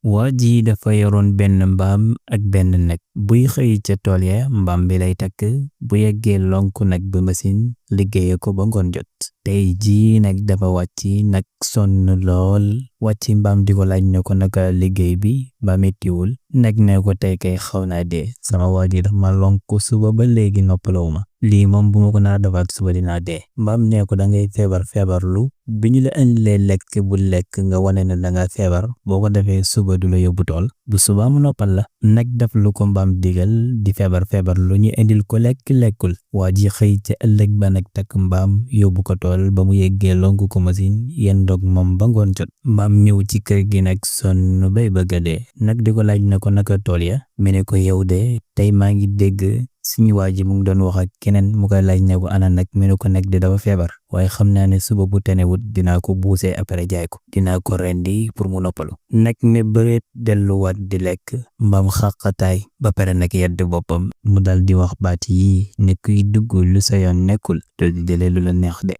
waa ji dafa yoroon benn mbaam ak benn nag buy xëy ca tool ya mbaam bi lay takk bu yeggee lonk nag ba machine liggéeye ko ba ngoon jot. tey jii nag dafa wàcc nag sonn lool wàcc mbaam di ko laaj ne ko naka liggéey bi ba mettiwul nag ne ko tey kay xaw naa dee sama waa ji dafa ma lonk suba ba léegi noppalawu ma lii moom bu ma ko naa defaat suba dinaa dee. mbaam ne ko da ngay feebarlu bi ñu la indilee lekk bu lekk nga wane ne da nga feebar boo ko defee suba du la yóbbu tool bu suba mu noppal la. nag def lu ko mbaam digal di feebar lu ñu indil ko lekkul waa ji xëy ca ëllëg ba nag takk mbaam yóbbu ko tool ba mu yeggee lonku ko machine yéen dog moom ba ngoon jot. mbaam ñëw ci kër gi nag sonn bay bëgg a dee nag di ko laaj na ko naka tool ya mu ne ko yow de tey maa ngi dégg suñu waa ji mu ngi doon wax ak keneen mu koy laaj ne ko ana nag mu ne ko nag de dafa feebar waaye xam naa ne suba bu tenewut dinaa ko buusee après jaay ko dinaa ko rendi pour mu noppalu. nag ne bëreet delluwaat di lekk mbaam xàqataay ba pare nag yedd boppam mu dal di wax baat yi ne kuy dugg lu sa yoon nekkul te di jëlee lu la neex de.